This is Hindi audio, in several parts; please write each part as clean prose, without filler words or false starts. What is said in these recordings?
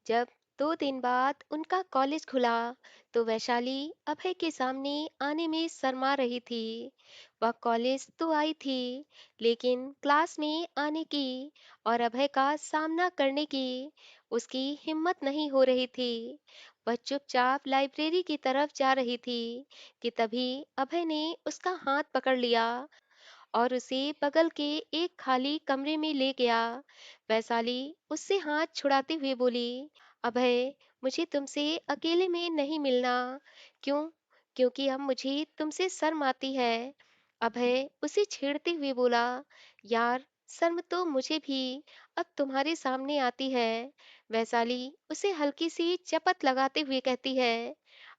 जब 2 दिन बाद उनका कॉलेज खुला तो वैशाली अभय के सामने आने में शर्मा रही थी। वह कॉलेज तो आई थी, लेकिन क्लास में आने की और अभय का सामना करने की उसकी हिम्मत नहीं हो रही थी। वह चुपचाप लाइब्रेरी की तरफ जा रही थी कि तभी अभय ने उसका हाथ पकड़ लिया और उसे बगल के एक खाली कमरे में ले गया। वैशाली उससे हाथ छुड़ाते हुए बोली, अभय, मुझे तुमसे अकेले में नहीं मिलना। क्यों? क्योंकि अब मुझे तुमसे शर्म आती है। अभय उसे छेड़ते हुए बोला, यार, शर्म तो मुझे भी अब तुम्हारे सामने आती है। वैशाली उसे हल्की सी चपत लगाते हुए कहती है,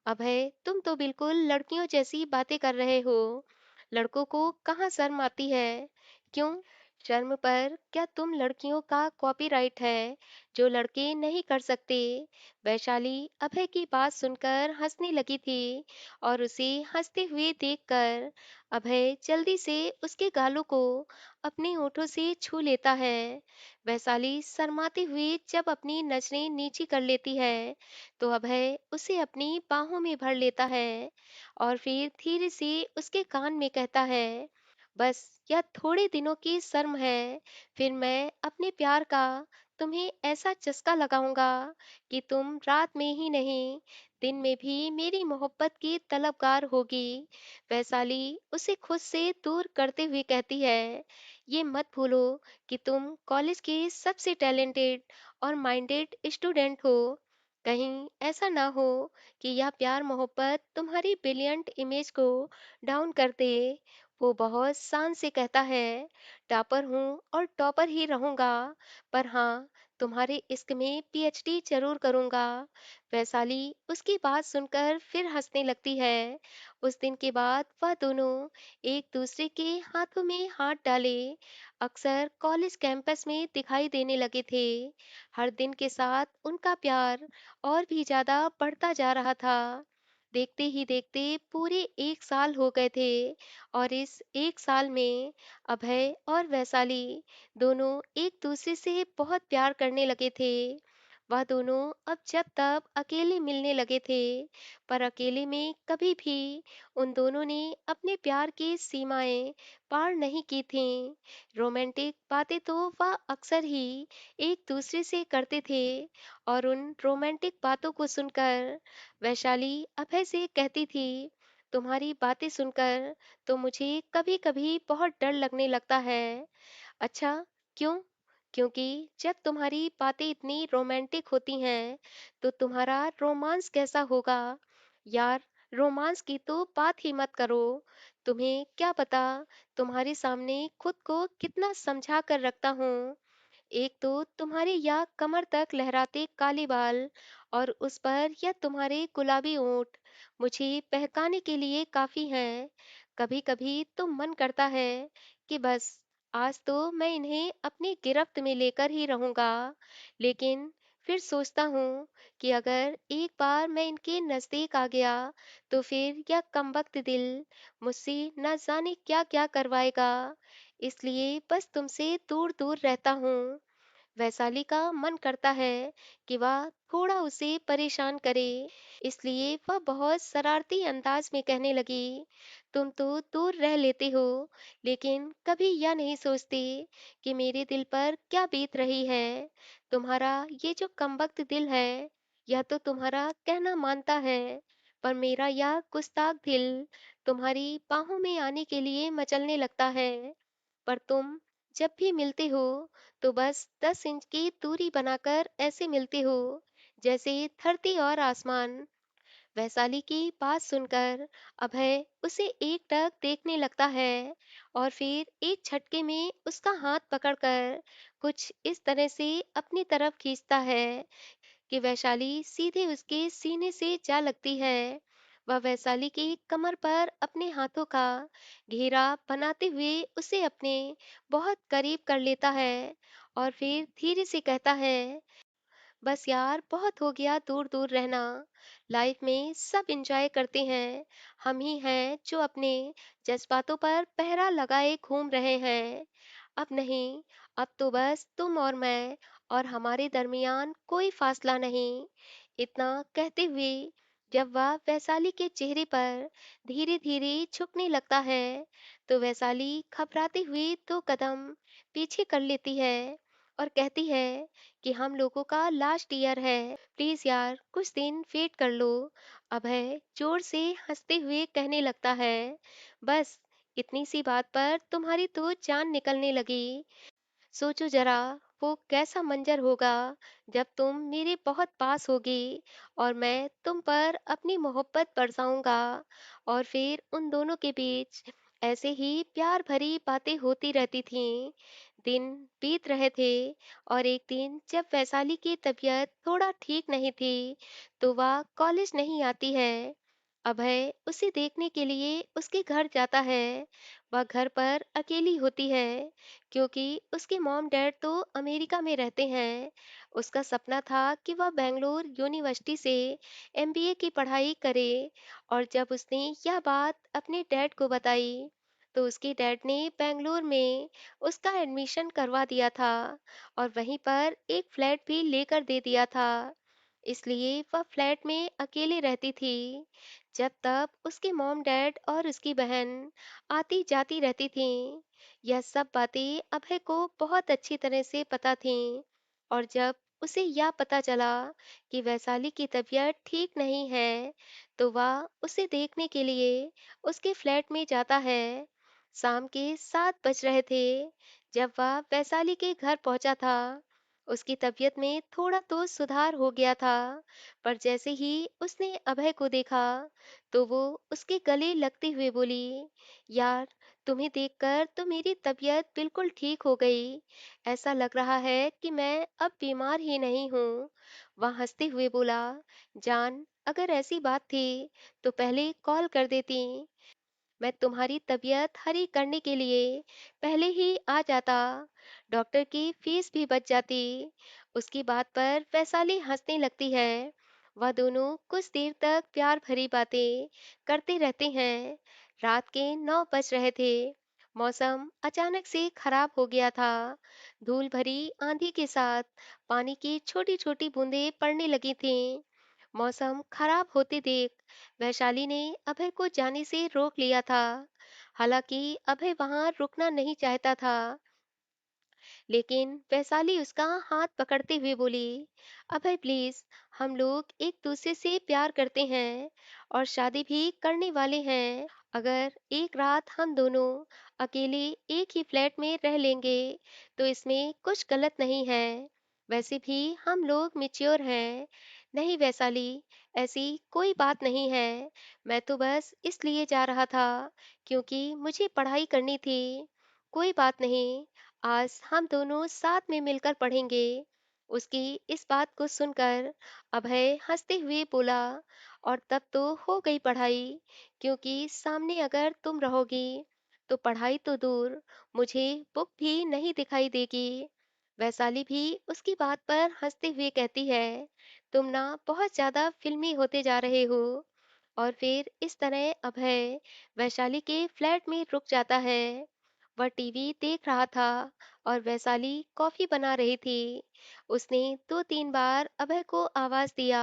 अभय, तुम तो बिल्कुल लड़कियों जैसी बातें कर रहे हो। लड़कों को कहाँ शर्म आती है? क्यों? शर्म पर क्या तुम लड़कियों का कॉपीराइट है जो लड़के नहीं कर सकते? वैशाली अभय की बात सुनकर हंसने लगी थी और उसे हंसते हुए देखकर अभय जल्दी से उसके गालों को अपने होठों से छू लेता है। वैशाली शर्माते हुए जब अपनी नजरें नीची कर लेती है तो अभय उसे अपनी बाहों में भर लेता है और फिर धीरे से उसके कान में कहता है, बस यह थोड़े दिनों की शर्म है, फिर मैं अपने प्यार का तुम्हें ऐसा चस्का लगाऊंगा कि तुम रात में ही नहीं, दिन में भी मेरी मोहब्बत की तलबगार होगी। वैशाली उसे खुद से दूर करते हुए कहती है, ये मत भूलो कि तुम कॉलेज के सबसे टैलेंटेड और माइंडेड स्टूडेंट हो। कहीं ऐसा ना हो कि यह प्यार मोहब्बत तुम्हारी ब्रिलियंट इमेज को डाउन कर दे। वो बहुत शान से कहता है, टॉपर हूँ और टॉपर ही रहूंगा, पर हाँ, तुम्हारे इश्क में पीएचडी जरूर करूंगा। वैशाली उसकी बात सुनकर फिर हंसने लगती है। उस दिन के बाद वह दोनों एक दूसरे के हाथों में हाथ डाले अक्सर कॉलेज कैंपस में दिखाई देने लगे थे। हर दिन के साथ उनका प्यार और भी ज्यादा बढ़ता जा रहा था। देखते ही देखते पूरे 1 साल हो गए थे और इस 1 साल में अभय और वैशाली दोनों एक दूसरे से बहुत प्यार करने लगे थे। वह दोनों अब जब तब अकेले मिलने लगे थे, पर अकेले में कभी भी उन दोनों ने अपने प्यार की सीमाएं पार नहीं की थीं। रोमांटिक बातें तो वह अक्सर ही एक दूसरे से करते थे और उन रोमांटिक बातों को सुनकर वैशाली अभय से कहती थी, तुम्हारी बातें सुनकर तो मुझे कभी कभी बहुत डर लगने लगता है। अच्छा, क्यों? क्योंकि जब तुम्हारी बातें इतनी रोमांटिक होती हैं तो तुम्हारा रोमांस कैसा होगा? यार, रोमांस की तो बात ही मत करो। तुम्हें क्या पता तुम्हारे सामने खुद को कितना समझा कर रखता हूँ। एक तो तुम्हारे या कमर तक लहराते काले बाल और उस पर यह तुम्हारे गुलाबी ओंठ मुझे बहकाने के लिए काफी हैं। कभी कभी तो मन करता है कि बस आज तो मैं इन्हें अपनी गिरफ्त में लेकर ही रहूंगा। लेकिन फिर सोचता हूँ कि अगर एक बार मैं इनके नजदीक आ गया तो फिर यह कमबख्त दिल मुझसे न जाने क्या क्या करवाएगा। इसलिए बस तुमसे दूर दूर रहता हूँ। वैशाली का मन करता है कि वह थोड़ा उसे परेशान करे, इसलिए वह बहुत शरारती अंदाज में कहने लगी, तुम तो दूर रह लेते हो, लेकिन कभी यह नहीं सोचते कि मेरे दिल पर क्या बीत रही है। तुम्हारा ये जो कमबख्त दिल है, यह तो तुम्हारा कहना मानता है, पर मेरा यह गुस्ताख दिल तुम्हारी बाहों में आने के लिए मचलने लगता है। पर तुम जब भी मिलते हो तो बस 10 इंच की दूरी बनाकर ऐसे मिलते हो जैसे धरती और आसमान। वैशाली की बात सुनकर अभय उसे एकटक देखने लगता है और फिर एक झटके में उसका हाथ पकड़कर कुछ इस तरह से अपनी तरफ खींचता है कि वैशाली सीधे उसके सीने से जा लगती है। वह वैशाली की कमर पर अपने हाथों का घेरा बनाते हुए उसे अपने बहुत करीब कर लेता है और फिर धीरे से कहता है, बस यार, बहुत हो गया दूर दूर रहना। लाइफ में सब एंजॉय करते हैं, हम ही हैं जो अपने जज्बातों पर पहरा लगाए घूम रहे हैं। अब नहीं, अब तो बस तुम और मैं और हमारे दरमियान कोई फासला नहीं। इतना कहते हुए जब वह वैशाली के चेहरे पर धीरे धीरे झुकने लगता है, तो वैशाली घबराते हुए 2 कदम पीछे कर लेती है और कहती है कि हम लोगों का लास्ट ईयर है, प्लीज यार कुछ दिन वेट कर लो। अभय जोर से हंसते हुए कहने लगता है, बस इतनी सी बात पर तुम्हारी तो जान निकलने लगी। सोचो जरा वो कैसा मंजर होगा जब तुम मेरे बहुत पास होगी और मैं तुम पर अपनी मोहब्बत बरसाऊंगा। और फिर उन दोनों के बीच ऐसे ही प्यार भरी बातें होती रहती थीं। दिन बीत रहे थे और एक दिन जब वैशाली की तबीयत थोड़ा ठीक नहीं थी, तो वह कॉलेज नहीं आती है। अभय उसे देखने के लिए उसके घर जाता है। वह घर पर अकेली होती है क्योंकि उसके मॉम डैड तो अमेरिका में रहते हैं। उसका सपना था कि वह बेंगलोर यूनिवर्सिटी से एमबीए की पढ़ाई करे, और जब उसने यह बात अपने डैड को बताई, तो उसके डैड ने बेंगलोर में उसका एडमिशन करवा दिया था और वहीं पर एक फ्लैट भी लेकर दे दिया था। इसलिए वह फ्लैट में अकेले रहती थी। जब तब उसके मॉम डैड और उसकी बहन आती जाती रहती थीं। यह सब बातें अभय को बहुत अच्छी तरह से पता थीं। और जब उसे यह पता चला कि वैशाली की तबीयत ठीक नहीं है, तो वह उसे देखने के लिए उसके फ्लैट में जाता है। शाम के 7 बज रहे थे जब वह वैशाली के घर पहुंचा था। उसकी तबीयत में थोड़ा तो सुधार हो गया था, पर जैसे ही उसने अभय को देखा, तो वो उसके गले लगते हुए बोली, यार तुम्हें देखकर तो मेरी तबीयत बिल्कुल ठीक हो गई। ऐसा लग रहा है कि मैं अब बीमार ही नहीं हूँ। वह हंसते हुए बोला, जान अगर ऐसी बात थी तो पहले कॉल कर देती। मैं तुम्हारी तबीयत हरी करने के लिए पहले ही आ जाता, डॉक्टर की फीस भी बच जाती। उसकी बात पर वैशाली हंसने लगती है। वह दोनों कुछ देर तक प्यार भरी बातें करते रहते हैं। रात के 9 बज रहे थे। मौसम अचानक से खराब हो गया था। धूल भरी आंधी के साथ पानी की छोटी छोटी बूंदें पड़ने लगी थीं। मौसम खराब होते देख वैशाली ने अभय को जाने से रोक लिया था। हालांकि अभय वहां रुकना नहीं चाहता था, लेकिन वैशाली उसका हाथ पकड़ते हुए बोली, अभय प्लीज, हम लोग एक दूसरे से प्यार करते हैं और शादी भी करने वाले हैं। अगर एक रात हम दोनों अकेले एक ही फ्लैट में रह लेंगे तो इसमें कुछ गलत नहीं है। वैसे भी हम लोग मिच्योर हैं। नहीं वैशाली, ऐसी कोई बात नहीं है। मैं तो बस इसलिए जा रहा था क्योंकि मुझे पढ़ाई करनी थी। कोई बात नहीं, आज हम दोनों साथ में मिलकर पढ़ेंगे। उसकी इस बात को सुनकर अभय हंसते हुए बोला, और तब तो हो गई पढ़ाई, क्योंकि सामने अगर तुम रहोगी तो पढ़ाई तो दूर, मुझे बुक भी नहीं दिखाई देगी। वैशाली भी उसकी बात पर हंसते हुए कहती है, तुम ना बहुत ज्यादा फिल्मी होते जा रहे हो। और फिर इस तरह अभय वैशाली के फ्लैट में रुक जाता है। वह टीवी देख रहा था और वैशाली कॉफी बना रही थी। उसने 2-3 बार अभय को आवाज दिया,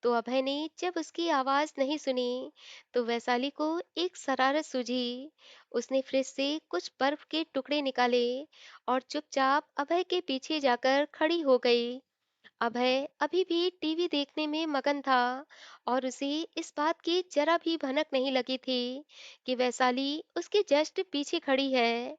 तो अभय ने जब उसकी आवाज नहीं सुनी, तो वैशाली को एक शरारत सूझी। उसने फ्रिज से कुछ बर्फ के टुकड़े निकाले और चुपचाप अभय के पीछे जाकर खड़ी हो गई। अभय अभी भी टीवी देखने में मगन था और उसे इस बात की जरा भी भनक नहीं लगी थी कि वैशाली उसके जस्ट पीछे खड़ी है।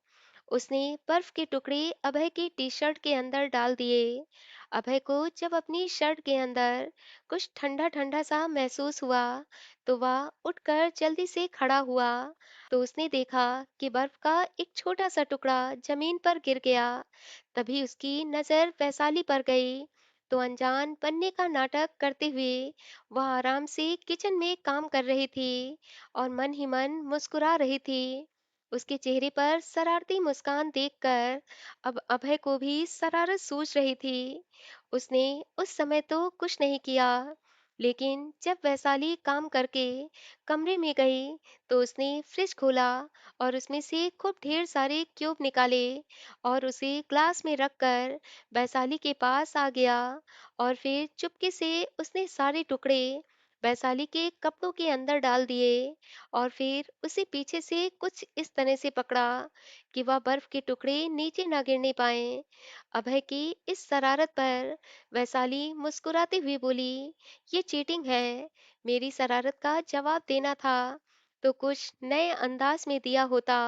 उसने बर्फ के टुकड़े अभय की टी शर्ट के अंदर डाल दिए। अभय को जब अपनी शर्ट के अंदर कुछ ठंडा ठंडा सा महसूस हुआ, तो वह उठकर जल्दी से खड़ा हुआ। तो उसने देखा कि बर्फ का एक छोटा सा टुकड़ा जमीन पर गिर गया। तभी उसकी नजर वैशाली पर गई। तो अनजान बनने का नाटक करते हुए वह आराम से किचन में काम कर रही थी और मन ही मन मुस्कुरा रही थी। उसके चेहरे पर शरारती मुस्कान देखकर अब अभय को भी शरारत सूझ रही थी। उसने उस समय तो कुछ नहीं किया, लेकिन जब वैशाली काम करके कमरे में गई तो उसने फ्रिज खोला और उसमें से खूब ढेर सारे क्यूब निकाले और उसे ग्लास में रखकर वैशाली के पास आ गया और फिर चुपके से उसने सारे टुकड़े वैशाली के कपड़ों के अंदर डाल दिए और फिर उसे पीछे से कुछ इस तरह से पकड़ा कि वह बर्फ के टुकड़े नीचे ना गिरने पाए। अभय की इस शरारत पर वैशाली मुस्कुराते हुए बोली, ये चीटिंग है। मेरी शरारत का जवाब देना था तो कुछ नए अंदाज में दिया होता।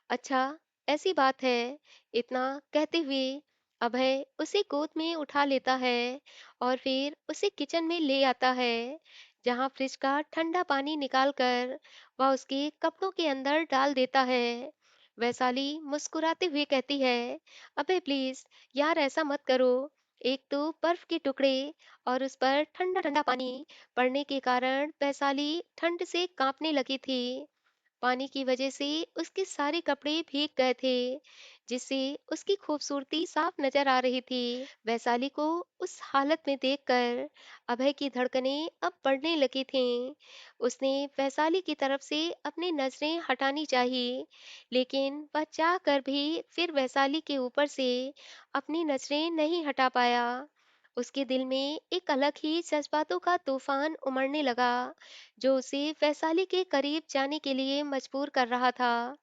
अच्छा, ऐसी बात है। इतना कहते हुए अभय उसे गोद में उठा लेता है और फिर उसे किचन में ले आता है, जहां फ्रिज का ठंडा पानी निकालकर वह उसके कपड़ों के अंदर डाल देता है। वैशाली मुस्कुराते हुए कहती है, अबे प्लीज यार, ऐसा मत करो। एक तो बर्फ के टुकड़े और उस पर ठंडा ठंडा पानी पड़ने के कारण वैशाली ठंड से कांपने लगी थी। पानी की वजह से उसके सारे कपड़े भीग गए थे, जिससे उसकी खूबसूरती साफ नजर आ रही थी। वैशाली को उस हालत में देखकर अभय की धड़कनें अब बढ़ने लगी थीं। उसने वैशाली की तरफ से अपनी नजरें हटानी चाहिए, लेकिन वह चाह कर भी फिर वैशाली के ऊपर से अपनी नजरें नहीं हटा पाया। उसके दिल में एक अलग ही जज्बातों का तूफान उमड़ने लगा, जो उसे वैशाली के करीब जाने के लिए मजबूर कर रहा था।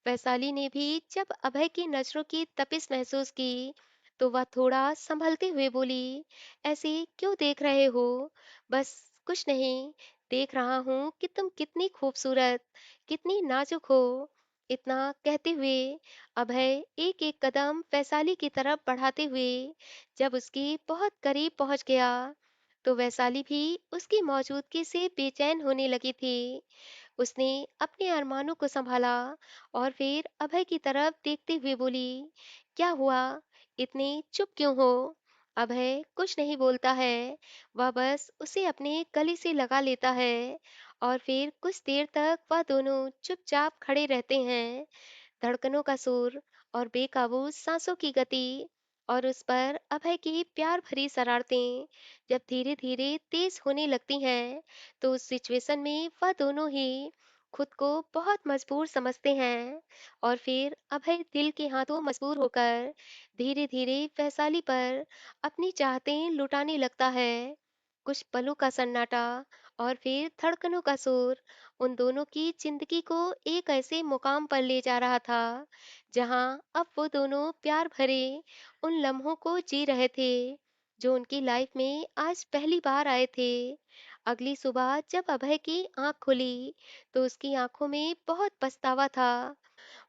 वैशाली ने भी जब अभय की नजरों की तपिश महसूस की, तो वह थोड़ा संभलते हुए बोली, ऐसे क्यों देख रहे हो? बस कुछ नहीं, देख रहा हूँ कि तुम कितनी खूबसूरत, कितनी नाजुक हो। इतना कहते हुए अभय एक एक कदम वैशाली की तरफ बढ़ाते हुए जब उसके बहुत करीब पहुंच गया, तो वैशाली भी उसकी मौजूदगी से बेचैन होने लगी थी। उसने अपने अरमानों को संभाला और फिर अभय की तरफ देखते हुए बोली, क्या हुआ? इतने चुप क्यों हो? अभय कुछ नहीं बोलता है। वह बस उसे अपने गले से लगा लेता है और फिर कुछ देर तक वह दोनों चुपचाप खड़े रहते हैं। धड़कनों का सुर और बेकाबू सांसों की गति और उस पर अभय की प्यार भरी शरारतें जब धीरे धीरे तेज होने लगती हैं, तो उस सिचुएशन में वह दोनों ही खुद को बहुत मजबूर समझते हैं। और फिर अभय दिल के हाथों मजबूर होकर धीरे धीरे वैशाली पर अपनी चाहतें लुटाने लगता है। कुछ पलों का सन्नाटा और फिर धड़कनों का शोर उन दोनों की जिंदगी को एक ऐसे मुकाम पर ले जा रहा था, जहां अब वो दोनों प्यार भरे उन लम्हों को जी रहे थे, जो उनकी लाइफ में आज पहली बार आए थे। अगली सुबह जब अभय की आंख खुली, तो उसकी आंखों में बहुत पछतावा था।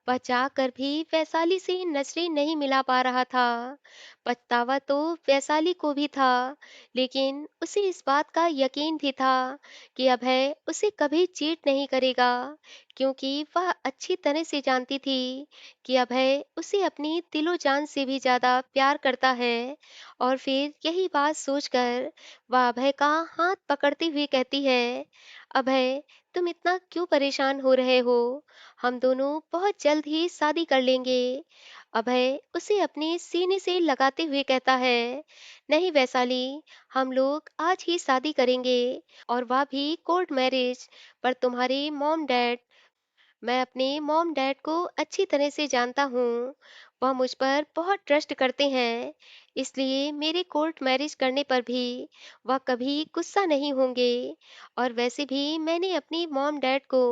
वह चाहकर भी वैशाली से नजरें नहीं मिला पा रहा था। पछतावा तो वैशाली को भी था, लेकिन उसे इस बात का यकीन भी था कि अभय उसे कभी चीट नहीं करेगा, क्योंकि वह अच्छी तरह से जानती थी कि अभय उसे अपनी दिलो जान से भी ज्यादा प्यार करता है। और फिर यही बात सोचकर वह अभय का हाथ पकड़ते हुए कहती है, अभय, तुम इतना क्यों परेशान हो रहे हो? हम दोनों बहुत जल्द ही शादी कर लेंगे। अभय उसे अपने सीने से लगाते हुए कहता है, नहीं वैशाली, हम लोग आज ही शादी करेंगे, और वह भी कोर्ट मैरिज। पर तुम्हारे मॉम डैड, मैं अपने मॉम डैड को अच्छी तरह से जानता हूँ। वह मुझ पर बहुत ट्रस्ट करते हैं, इसलिए मेरे कोर्ट मैरिज करने पर भी वह कभी गुस्सा नहीं होंगे। और वैसे भी मैंने अपनी मॉम डैड को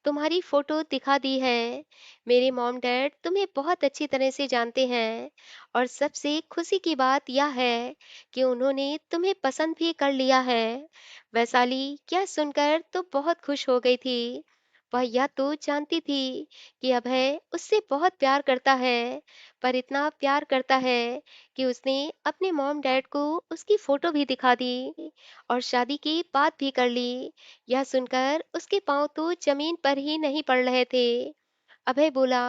तुम्हारी फोटो दिखा दी है। मेरे मॉम डैड तुम्हें बहुत अच्छी तरह से जानते हैं, और सबसे खुशी की बात यह है कि उन्होंने तुम्हें पसंद भी कर लिया है। वैशाली यह सुनकर तो बहुत खुश हो गई थी। वह यह तो जानती थी कि अभय उससे बहुत प्यार करता है, पर इतना प्यार करता है कि उसने अपने मॉम डैड को उसकी फोटो भी दिखा दी और शादी की बात भी कर ली। यह सुनकर उसके पांव तो जमीन पर ही नहीं पड़ रहे थे। अभय बोला,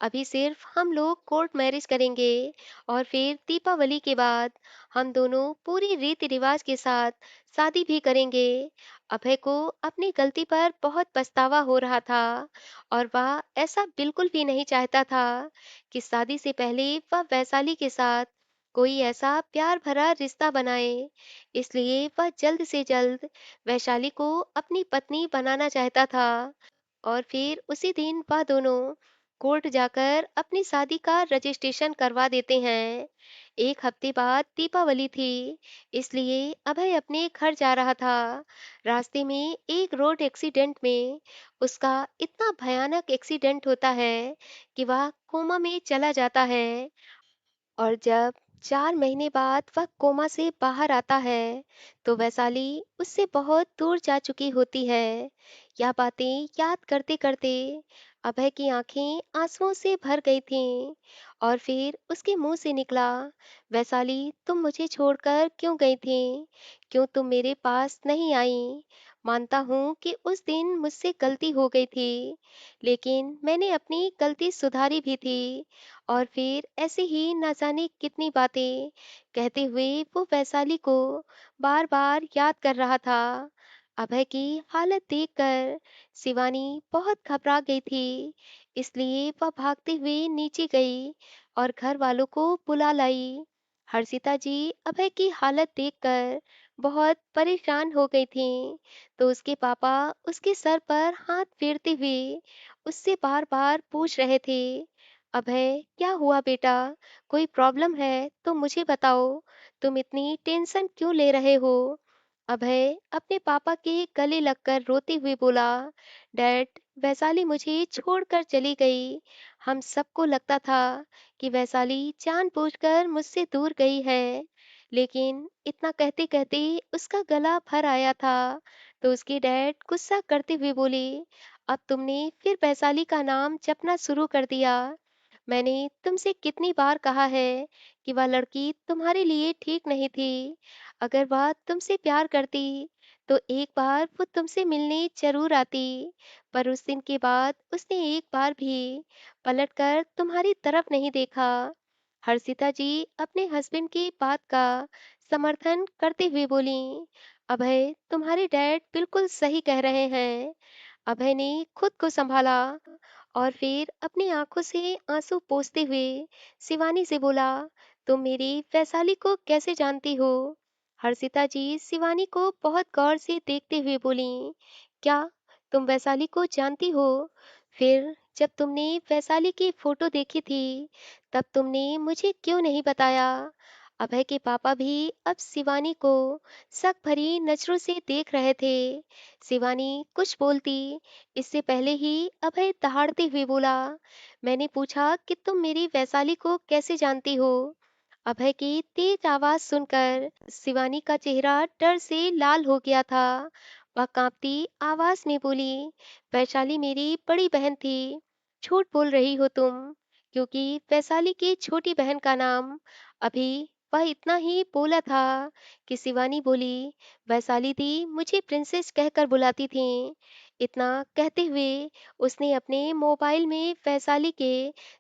अभी सिर्फ हम लोग कोर्ट मैरिज करेंगे और फिर दीपावली के बाद हम दोनों पूरी रीति रिवाज के साथ शादी भी करेंगे। अभय को अपनी गलती पर बहुत पछतावा हो रहा था, और वह ऐसा बिल्कुल भी नहीं चाहता था कि शादी से पहले वह वैशाली के साथ कोई ऐसा प्यार भरा रिश्ता बनाए। इसलिए वह जल्द से जल्द वैशाली को अपनी पत्नी बनाना चाहता था। और फिर उसी दिन वह दोनों कोर्ट जाकर अपनी शादी का रजिस्ट्रेशन करवा देते हैं। एक हफ्ते बाद दीपावली थी, इसलिए अभय अपने घर जा रहा था। रास्ते में एक रोड एक्सीडेंट में उसका इतना भयानक एक्सीडेंट होता है कि वह कोमा में चला जाता है। और जब 4 महीने बाद वह कोमा से बाहर आता है, तो वैशाली उससे बहुत दूर जा चुकी होती है। यह बातें याद करते-करते अभय की आंखें आंसुओं से भर गई थीं। और फिर उसके मुंह से निकला, "वैशाली, तुम मुझे छोड़कर क्यों गई थी? क्यों तुम मेरे पास नहीं आई? मानता हूँ कि उस दिन मुझसे गलती हो गई थी, लेकिन मैंने अपनी गलती सुधारी भी थी।" और फिर ऐसे ही न जाने कितनी बातें कहते हुए वो वैशाली को बार बार याद कर रहा था। अभय की हालत देखकर शिवानी बहुत घबरा गई थी, इसलिए वह भागते हुए नीचे गई और घर वालों को बुला लाई। हर्षिता जी अभय की हालत देखकर बहुत परेशान हो गई थीं, तो उसके पापा उसके सर पर हाथ फेरते हुए उससे बार बार पूछ रहे थे, "अभय, क्या हुआ बेटा? कोई प्रॉब्लम है तो मुझे बताओ। तुम इतनी टेंशन क्यों ले रहे हो?" अभय अपने पापा के गले लगकर रोते हुए बोला, "डैड, वैशाली मुझे छोड़कर चली गई। हम सबको लगता था कि वैशाली जानबूझकर मुझसे दूर गई है।" लेकिन इतना कहते-कहते उसका गला भर आया था, तो उसके डैड गुस्सा करते हुए बोले, "अब तुमने फिर वैशाली का नाम जपना शुरू कर दिया। मैंने तुमसे कितनी बार कहा है कि वह लड़की तुम्हारे लिए ठीक नहीं थी। अगर वह तुमसे प्यार करती तो एक बार वो तुमसे मिलने जरूर आती, पर उस दिन के बाद उसने एक बार भी पलटकर तुम्हारी तरफ नहीं देखा।" हर्षिता जी अपने हस्बैंड की बात का समर्थन करते हुए बोली, "अभय, तुम्हारे डैड बिल्कुल सही कह रहे हैं।" अभय ने खुद को संभाला और फिर अपनी आंखों से आंसू पोंछते हुए शिवानी से बोला, "तुम मेरी वैशाली को कैसे जानती हो?" हर्षिता जी शिवानी को बहुत गौर से देखते हुए बोली, "क्या तुम वैशाली को जानती हो? फिर जब तुमने वैशाली की फोटो देखी थी, तब तुमने मुझे क्यों नहीं बताया?" अभय के पापा भी अब शिवानी को शक भरी नजरों से देख रहे थे। शिवानी कुछ बोलती इससे पहले ही अभय दहाड़ते हुए बोला, "मैंने पूछा कि तुम मेरी वैशाली को कैसे जानती हो?" अभय की तेज आवाज सुनकर शिवानी का चेहरा डर से लाल हो गया था। वह कांपती आवाज में बोली, "वैशाली मेरी बड़ी बहन थी। झूठ बोल रही हो तुम, क्योंकि वैशाली की छोटी बहन का नाम अभी।" वह इतना ही बोला था कि शिवानी बोली, "वैशाली दी मुझे प्रिंसेस कहकर बुलाती थी।" इतना कहते हुए उसने अपने मोबाइल में वैशाली के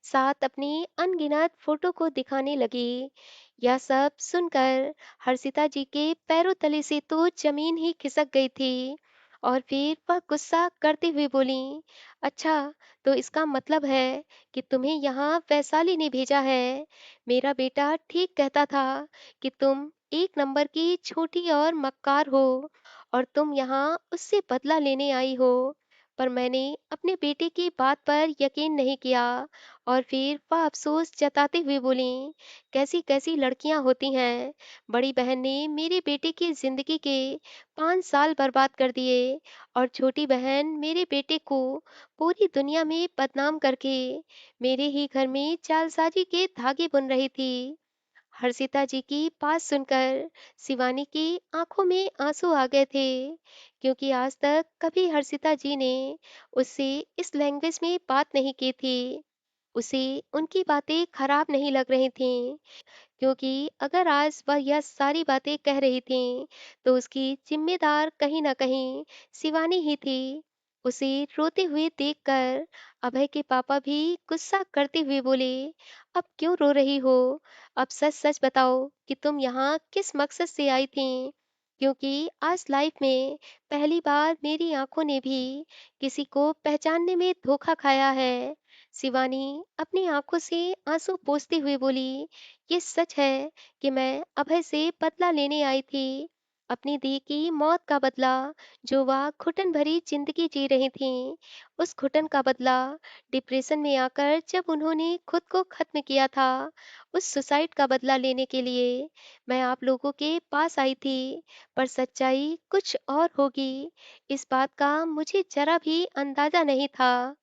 साथ अपनी अनगिनत फोटो को दिखाने लगी। यह सब सुनकर हर्षिता जी के पैरों तले से तो जमीन ही खिसक गई थी। और फिर वह गुस्सा करते हुए बोली, "अच्छा, तो इसका मतलब है कि तुम्हें यहाँ वैशाली ने भेजा है? मेरा बेटा ठीक कहता था कि तुम एक नंबर की छोटी और मक्कार हो और तुम यहाँ उससे बदला लेने आई हो।" पर मैंने अपने बेटे की बात पर यकीन नहीं किया। और फिर वह अफसोस जताते हुए बोली, "कैसी-कैसी लड़कियां होती हैं। बड़ी बहन ने मेरे बेटे की जिंदगी के 5 साल बर्बाद कर दिए और छोटी बहन मेरे बेटे को पूरी दुनिया में बदनाम करके मेरे ही घर में जालसाजी के धागे बुन रही थी।" हर्षिता जी की बात सुनकर शिवानी की आंखों में आंसू आ गए थे, क्योंकि आज तक कभी हर्षिता जी ने उससे इस लैंग्वेज में बात नहीं की थी। उसे उनकी बातें खराब नहीं लग रही थीं, क्योंकि अगर आज वह यह सारी बातें कह रही थी, तो उसकी जिम्मेदार कहीं न कहीं शिवानी ही थी। उसे रोते हुए देखकर अभय के पापा भी गुस्सा करते हुए बोले, "अब क्यों रो रही हो? अब सच-सच बताओ कि तुम यहाँ किस मकसद से आई थी? क्योंकि आज लाइफ में पहली बार मेरी आंखों ने भी किसी को पहचानने में धोखा खाया है। शिवानी अपनी आंखों से आंसू पोंछते हुए बोली, ये सच है कि मैं अभय से बदला लेने आई थी, अपनी दी की मौत का बदला, जो वह घुटन भरी जिंदगी जी रही थी। उस घुटन का बदला, डिप्रेशन में आकर जब उन्होंने खुद को खत्म किया था, उस सुसाइड का बदला लेने के लिए मैं आप लोगों के पास आई थी। पर सच्चाई कुछ और होगी, इस बात का मुझे जरा भी अंदाजा नहीं था।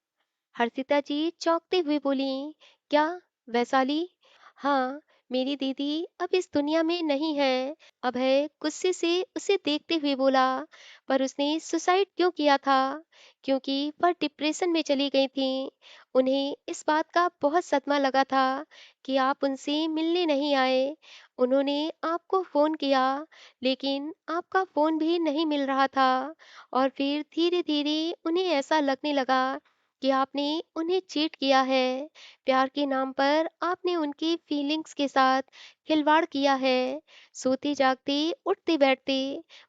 हर्षिता जी चौंकते हुए बोली, क्या? वैशाली? हाँ, मेरी दीदी अब इस दुनिया में नहीं है। अभय गुस्से से उसे देखते हुए बोला, पर उसने सुसाइड क्यों किया था? क्योंकि वह डिप्रेशन में चली गई थी। उन्हें इस बात का बहुत सदमा लगा था कि आप उनसे मिलने नहीं आए। उन्होंने आपको फोन किया, लेकिन आपका फोन भी नहीं मिल रहा था। और फिर धीरे धीरे उन्हें ऐसा लगने लगा कि आपने उन्हें चीट किया है। प्यार के नाम पर आपने उनकी फीलिंग्स के साथ खिलवाड़ किया है। सोते जागते उठते बैठते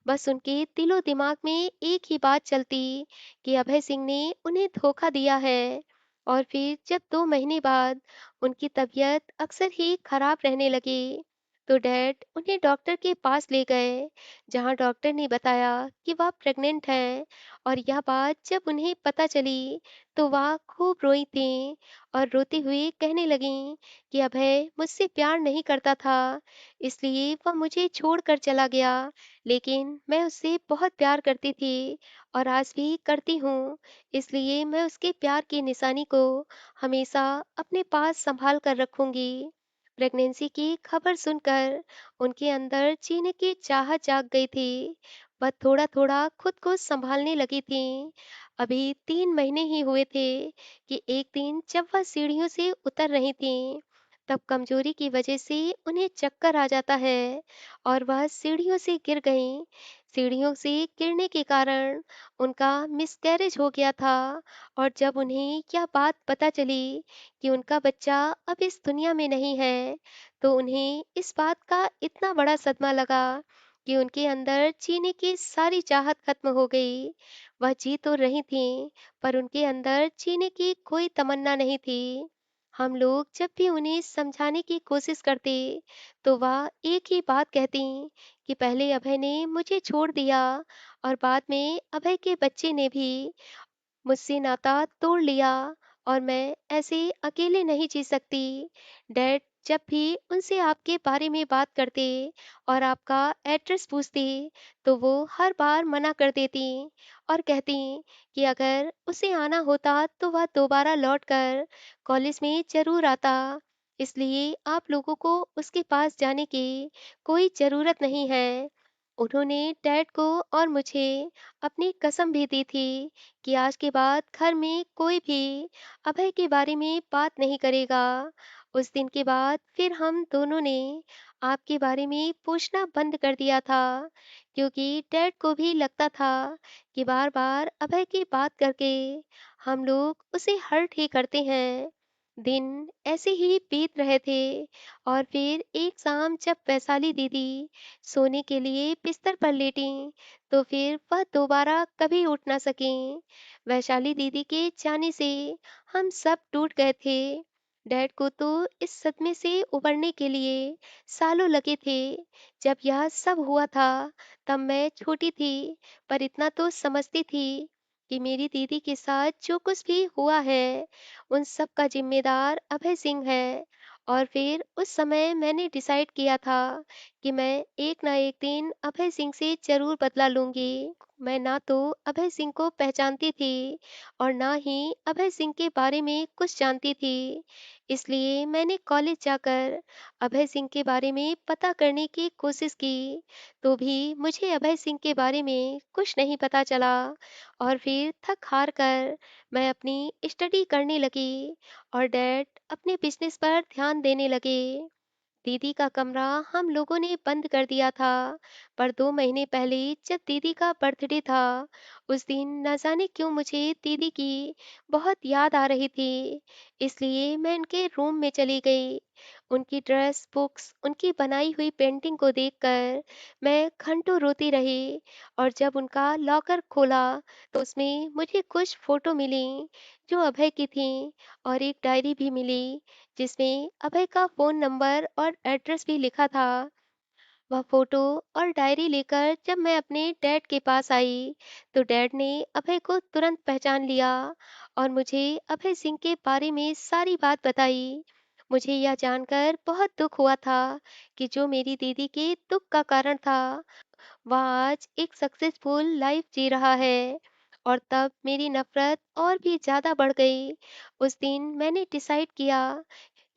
बस उनके दिलो दिमाग में एक ही बात चलती कि अभय सिंह ने उन्हें धोखा दिया है। और फिर जब 2 महीने बाद उनकी तबीयत अक्सर ही खराब रहने लगी, तो डैड उन्हें डॉक्टर के पास ले गए, जहां डॉक्टर ने बताया कि वह प्रेग्नेंट है। और यह बात जब उन्हें पता चली, तो वह खूब रोई थीं और रोते हुए कहने लगीं कि अभय मुझसे प्यार नहीं करता था, इसलिए वह मुझे छोड़कर चला गया। लेकिन मैं उससे बहुत प्यार करती थी और आज भी करती हूँ, इसलिए मैं उसके प्यार की निशानी को हमेशा अपने पास संभाल कर रखूंगी। प्रेगनेंसी की खबर सुनकर उनके अंदर जीने की चाहत जाग गई थी। वह थोड़ा थोड़ा खुद को संभालने लगी थी। अभी 3 महीने ही हुए थे कि एक दिन जब वह सीढ़ियों से उतर रही थीं, तब कमजोरी की वजह से उन्हें चक्कर आ जाता है और वह सीढ़ियों से गिर गईं। सीढ़ियों से गिरने के कारण उनका मिसकैरेज हो गया था। और जब उन्हें यह बात पता चली कि उनका बच्चा अब इस दुनिया में नहीं है, तो उन्हें इस बात का इतना बड़ा सदमा लगा कि उनके अंदर जीने की सारी चाहत खत्म हो गई। वह जी तो रही थीं, पर उनके अंदर जीने की कोई तमन्ना नहीं थी। हम लोग जब भी उन्हें समझाने की कोशिश करते, तो वह एक ही बात कहती कि पहले अभय ने मुझे छोड़ दिया और बाद में अभय के बच्चे ने भी मुझसे नाता तोड़ लिया और मैं ऐसे अकेले नहीं जी सकती। डैड जब भी उनसे आपके बारे में बात करते और आपका एड्रेस पूछते, तो वो हर बार मना कर देती और कहती कि अगर उसे आना होता तो वह दोबारा लौटकर कॉलेज में जरूर आता, इसलिए आप लोगों को उसके पास जाने की कोई जरूरत नहीं है। उन्होंने डैड को और मुझे अपनी कसम भी दी थी कि आज के बाद घर में कोई भी अभय के बारे में बात नहीं करेगा। उस दिन के बाद फिर हम दोनों ने आपके बारे में पूछना बंद कर दिया था, क्योंकि डैड को भी लगता था कि बार बार अभय की बात करके हम लोग उसे हर्ट ही करते हैं। दिन ऐसे ही बीत रहे थे और फिर एक शाम जब वैशाली दीदी सोने के लिए बिस्तर पर लेटी, तो फिर वह दोबारा कभी उठ ना सकीं। वैशाली दीदी के जाने से हम सब टूट गए थे। डैड को तो इस सदमे से उबरने के लिए सालों लगे थे। जब यह सब हुआ था, तब मैं छोटी थी, पर इतना तो समझती थी कि मेरी दीदी के साथ जो कुछ भी हुआ है, उन सब का जिम्मेदार अभय सिंह है। और फिर उस समय मैंने डिसाइड किया था कि मैं एक ना एक दिन अभय सिंह से जरूर बदला लूंगी। मैं ना तो अभय सिंह को पहचानती थी और ना ही अभय सिंह के बारे में कुछ जानती थी। इसलिए मैंने कॉलेज जाकर अभय सिंह के बारे में पता करने की कोशिश की, तो भी मुझे अभय सिंह के बारे में कुछ नहीं पता चला। और फिर थक हार कर मैं अपनी स्टडी करने लगी और डैड अपने बिजनेस पर ध्यान देने लगे। दीदी का कमरा हम लोगों ने बंद कर दिया था, पर 2 महीने पहले जब दीदी का बर्थडे था, उस दिन न जाने क्यों मुझे दीदी की बहुत याद आ रही थी, इसलिए मैं उनके रूम में चली गई। उनकी ड्रेस, बुक्स, उनकी बनाई हुई पेंटिंग को देखकर मैं घंटों रोती रही और जब उनका लॉकर खोला तो उसमें मुझे कुछ फोटो मिली जो अभय की थी और एक डायरी भी मिली जिसमें अभय का फोन नंबर और एड्रेस भी लिखा था। वह फोटो और डायरी लेकर जब मैं अपने डैड के पास आई, तो डैड ने अभय को तुरंत पहचान लिया और मुझे अभय सिंह के बारे में सारी बात बताई। मुझे यह जानकर बहुत दुख हुआ था कि जो मेरी दीदी के दुख का कारण था, वह आज एक सक्सेसफुल लाइफ जी रहा है। और तब मेरी नफरत और भी ज्यादा बढ़ गई। उस दिन मैंने डिसाइड किया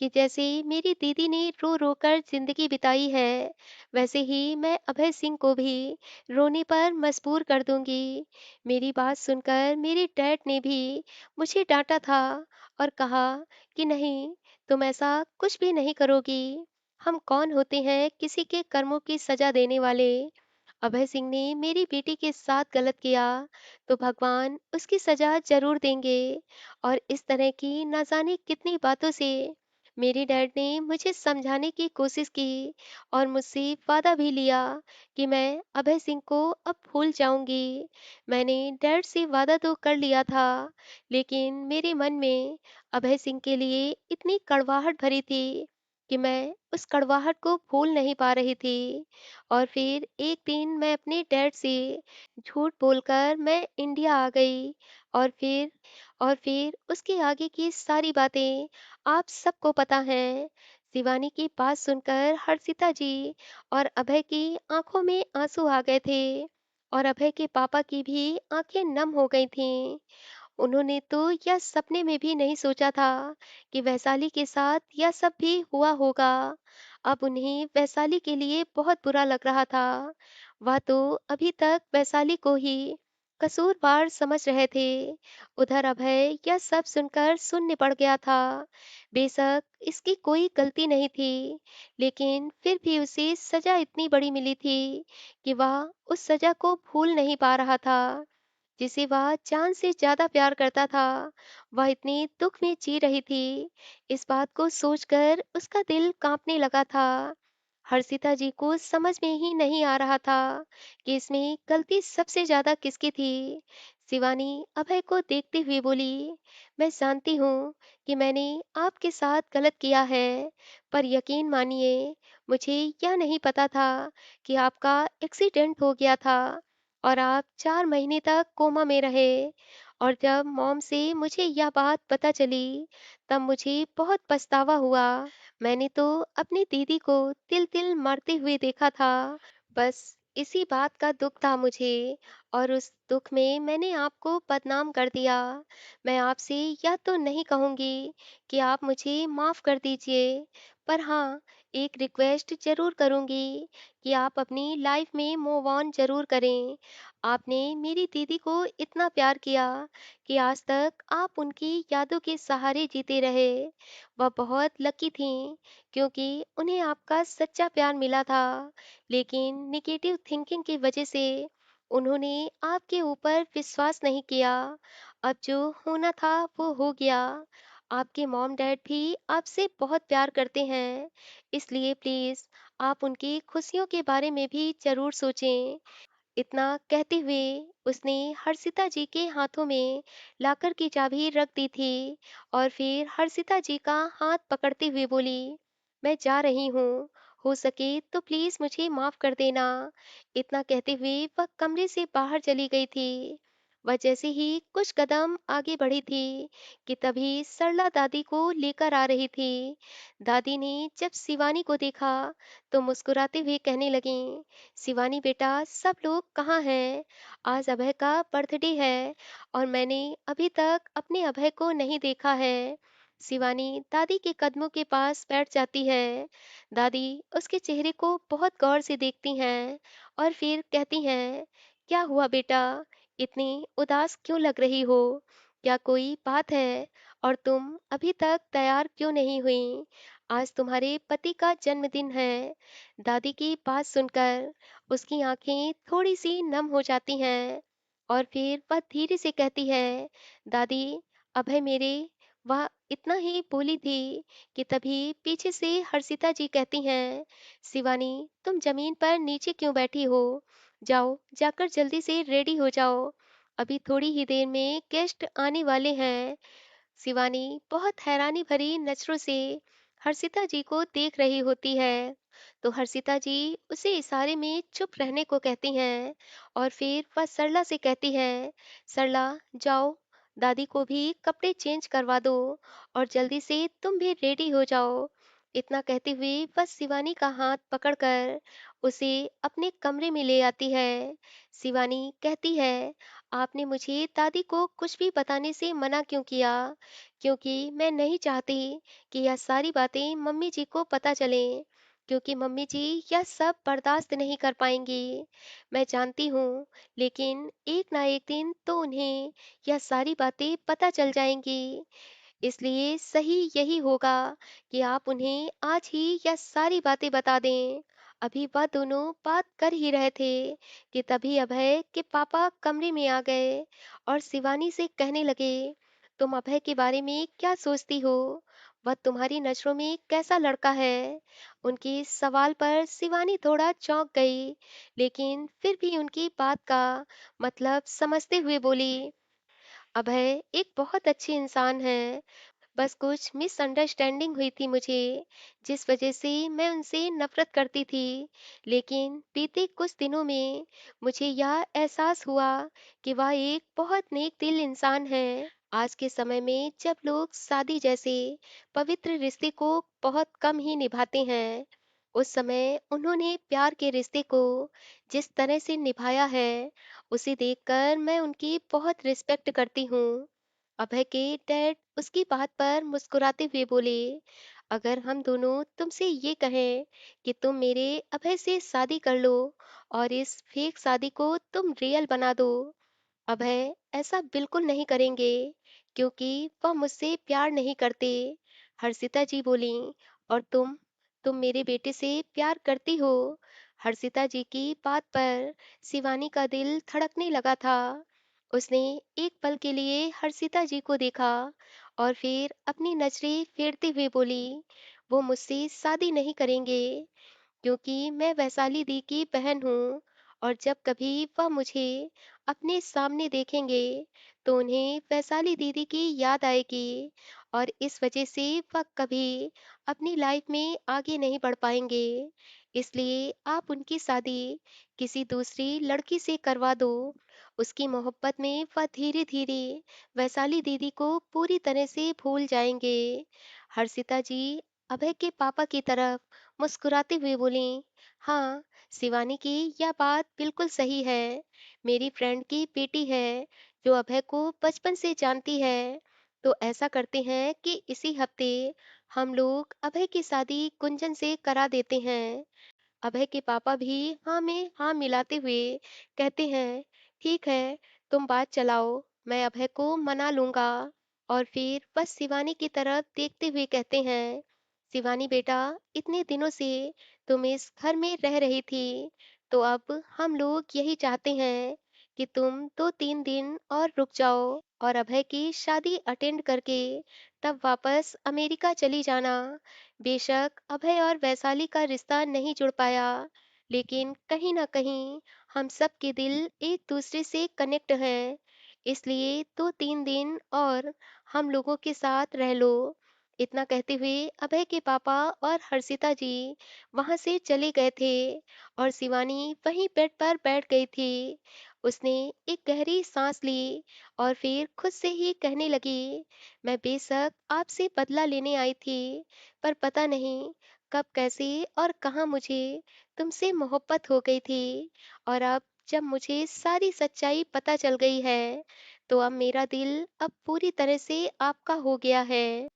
कि जैसे मेरी दीदी ने रो रो कर जिंदगी बिताई है, वैसे ही मैं अभय सिंह को भी रोने पर मजबूर कर दूंगी। मेरी बात सुनकर मेरे डैड ने भी मुझे डांटा था और कहा कि नहीं, तुम ऐसा कुछ भी नहीं करोगी। हम कौन होते हैं किसी के कर्मों की सजा देने वाले। अभय सिंह ने मेरी बेटी के साथ गलत किया तो भगवान उसकी सजा जरूर देंगे। और इस तरह की न जाने कितनी बातों से मेरे डैड ने मुझे समझाने की कोशिश की और मुझसे वादा भी लिया कि मैं अभय सिंह को अब भूल जाऊंगी। मैंने डैड से वादा तो कर लिया था, लेकिन मेरे मन में अभय सिंह के लिए इतनी कड़वाहट भरी थी कि मैं उस कड़वाहट को भूल नहीं पा रही थी। और फिर एक दिन मैं अपने डैड से झूठ बोलकर मैं इंडिया आ गई। और फिर उसके आगे की सारी बातें आप सबको पता है। शिवानी की बात सुनकर हर्षिता जी और अभय की आंखों में आंसू आ गए थे और अभय के पापा की भी आंखें नम हो गई थीं। उन्होंने तो यह सपने में भी नहीं सोचा था कि वैशाली के साथ यह सब भी हुआ होगा। अब उन्हें वैशाली के लिए बहुत बुरा लग रहा था। वह तो अभी तक वैशाली को ही कसूरवार समझ रहे थे। उधर अभय यह सब सुनकर शून्य पड़ गया था। बेशक इसकी कोई गलती नहीं थी, लेकिन फिर भी उसे सजा इतनी बड़ी मिली थी कि वह उस सजा को भूल नहीं पा रहा था जिसे वह जान से ज्यादा प्यार करता था। वह इतने दुख में जी रही थी, इस बात को सोचकर उसका दिल कांपने लगा था। हर्षिता जी को समझ में ही नहीं आ रहा था कि इसमें गलती सबसे ज्यादा किसकी थी। शिवानी अभय को देखते हुए बोली, मैं जानती हूँ कि मैंने आपके साथ गलत किया है, पर यकीन मानिए, मुझे यह नहीं पता था कि आपका एक्सीडेंट हो गया था और आप 4 महीने तक कोमा में रहे। और जब मॉम से मुझे यह बात पता चली, तब मुझे बहुत पछतावा हुआ। मैंने तो अपनी दीदी को तिल-तिल मरते हुए देखा था। बस इसी बात का दुःख था मुझे और उस दुःख में मैंने आपको बदनाम कर दिया। मैं आपसे यह तो नहीं कहूँगी कि आप मुझे माफ़ कर दीजिए, पर हाँ, एक रिक्वेस्ट ज़रूर करूँगी कि आप अपनी लाइफ़ में मूव ऑन ज़रूर करें। आपने मेरी दीदी को इतना प्यार किया कि आज तक आप उनकी यादों के सहारे जीते रहे। वह बहुत लकी थीं क्योंकि उन्हें आपका सच्चा प्यार मिला था। लेकिन नेगेटिव थिंकिंग की वजह से उन्होंने आपके ऊपर विश्वास नहीं किया। अब जो होना था वो हो गया। आपके मॉम डैड भी आपसे बहुत प्यार करते हैं, इसलिए प्लीज आप उनकी खुशियों के बारे में भी जरूर सोचें। इतना कहते हुए उसने हर्षिता जी के हाथों में लाकर की चाबी रख दी थी और फिर हर्षिता जी का हाथ पकड़ते हुए बोली, मैं जा रही हूँ, हो सके तो प्लीज मुझे माफ कर देना। इतना कहते हुए वह कमरे से बाहर चली गई थी। वह जैसे ही कुछ कदम आगे बढ़ी थी कि तभी सरला दादी को लेकर आ रही थी। दादी ने जब शिवानी को देखा तो मुस्कुराते हुए कहने लगी, शिवानी बेटा, सब लोग कहाँ हैं? आज अभय का बर्थडे है और मैंने अभी तक अपने अभय को नहीं देखा है। शिवानी दादी के कदमों के पास बैठ जाती है। दादी उसके चेहरे को बहुत गौर से देखती हैं और फिर कहती हैं, क्या हुआ बेटा? इतनी उदास क्यों लग रही हो? क्या कोई बात है? और तुम अभी तक तैयार क्यों नहीं हुई? आज तुम्हारे पति का जन्मदिन है। दादी की बात सुनकर उसकी आंखें थोड़ी सी नम हो जाती हैं और फिर वह धीरे से कहती है, दादी, अभय मेरे, वह इतना ही बोली थी कि तभी पीछे से हर्षिता जी कहती हैं, शिवानी, तुम जमीन पर नीचे क्यों बैठी हो? जाओ, जाकर जल्दी से रेडी हो जाओ, अभी थोड़ी ही देर में गेस्ट आने वाले हैं। शिवानी बहुत हैरानी भरी नजरों से हर्षिता जी को देख रही होती है। तो हर्षिता जी उसे इशारे में चुप रहने को कहती हैं और फिर वह सरला से कहती है, सरला, जाओ, दादी को भी कपड़े चेंज करवा दो और जल्दी से तुम भी रेडी हो जाओ। इतना कहते हुए वह शिवानी का हाथ पकड़कर उसे अपने कमरे में ले आती है। शिवानी कहती है, आपने मुझे दादी को कुछ भी बताने से मना क्यों किया? क्योंकि मैं नहीं चाहती कि यह सारी बातें मम्मी जी को पता चलें, क्योंकि मम्मी जी यह सब बर्दाश्त नहीं कर पाएंगी। मैं जानती हूँ, लेकिन एक ना एक दिन तो उन्हें यह सारी बातें पता चल जाएंगी। इसलिए सही यही होगा कि आप उन्हें आज ही यह सारी बातें बता दें। अभी वह दोनों बात कर ही रहे थे कि तभी अभय के पापा कमरे में आ गए और शिवानी से कहने लगे, तुम अभय के बारे में क्या सोचती हो? वह तुम्हारी नजरों में कैसा लड़का है? उनके इस सवाल पर शिवानी थोड़ा चौंक गई, लेकिन फिर भी उनकी बात का मतलब समझते हुए बोली, अभय एक बहुत अच्छे इंसान है, बस कुछ मिसअंडरस्टैंडिंग हुई थी मुझे, जिस वजह से मैं उनसे नफरत करती थी। लेकिन बीते कुछ दिनों में मुझे यह एहसास हुआ कि वह एक बहुत नेक दिल इंसान है। आज के समय में जब लोग शादी जैसे पवित्र रिश्ते को बहुत कम ही निभाते हैं, उस समय उन्होंने प्यार के रिश्ते को जिस तरह से निभाया है, उसे देखकर मैं उनकी बहुत रिस्पेक्ट करती हूँ। अभय के डैड उसकी बात पर मुस्कुराते हुए बोले, अगर हम दोनों तुमसे ये कहें कि तुम मेरे अभय से शादी कर लो और इस फेक शादी को तुम रियल बना दो, अभय ऐसा बिल्कुल नहीं करेंगे, क्योंकि वह मुझसे प्यार नहीं करते। हर्षिता जी बोली, और तुम मेरे बेटे से प्यार करती हो? हर्षिता जी की बात पर शिवानी का दिल धड़कने लगा था। उसने एक पल के लिए हर्षिता जी को देखा और फिर अपनी नजरें फेरते हुए बोली, वो मुझसे शादी नहीं करेंगे, क्योंकि मैं वैशाली दी की बहन हूँ और जब कभी वह मुझे अपने सामने देखेंगे तो उन्हें वैशाली दीदी की याद आएगी और इस वजह से वह कभी अपनी लाइफ में आगे नहीं बढ़ पाएंगे। इसलिए आप उनकी शादी किसी दूसरी लड़की से करवा दो। उसकी मोहब्बत में वह धीरे धीरे वैशाली दीदी को पूरी तरह से भूल जाएंगे। हर्षिता जी अभय के पापा की तरफ मुस्कुराते हुए बोली, हाँ, शिवानी की यह बात बिल्कुल सही है। मेरी फ्रेंड की बेटी है जो अभय को बचपन से जानती है। तो ऐसा करते हैं कि इसी हफ्ते हम लोग अभय की शादी कुंजन से करा देते हैं। अभय के पापा भी हाँ में हाँ मिलाते हुए कहते हैं, ठीक है, तुम बात चलाओ, मैं अभय को मना लूंगा। और फिर बस शिवानी की तरफ देखते हुए कहते हैं, शिवानी बेटा, इतने दिनों से तुम इस घर में रह रही थी, तो अब हम लोग यही चाहते हैं कि तुम 2-3 दिन और रुक जाओ और अभय की शादी अटेंड करके तब वापस अमेरिका चली जाना। बेशक अभय और वैशाली का रिश्ता नहीं जुड़ पाया, लेकिन कहीं ना कहीं हम सब के दिल एक दूसरे से कनेक्ट हैं। इसलिए 2-3 दिन और हम लोगों के साथ रह लो। इतना कहते हुए अभय के पापा और हर्षिता जी वहां से चले गए थे और शिवानी वहीं बेड पर बैठ गई थी। उसने एक गहरी सांस ली और फिर खुद से ही कहने लगी, मैं बेशक आपसे बदला लेने आई थी, पर पता नहीं कब कैसे और कहाँ मुझे तुमसे मोहब्बत हो गई थी। और अब जब मुझे सारी सच्चाई पता चल गई है, तो अब मेरा दिल अब पूरी तरह से आपका हो गया है।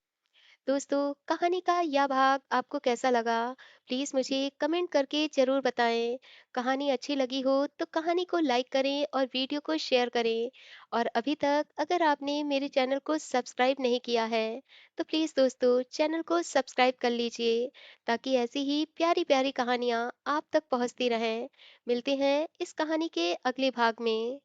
दोस्तों, कहानी का यह भाग आपको कैसा लगा? प्लीज़ मुझे कमेंट करके ज़रूर बताएं। कहानी अच्छी लगी हो तो कहानी को लाइक करें और वीडियो को शेयर करें। और अभी तक अगर आपने मेरे चैनल को सब्सक्राइब नहीं किया है, तो प्लीज़ दोस्तों चैनल को सब्सक्राइब कर लीजिए, ताकि ऐसी ही प्यारी प्यारी कहानियाँ आप तक पहुँचती रहें। मिलते हैं इस कहानी के अगले भाग में।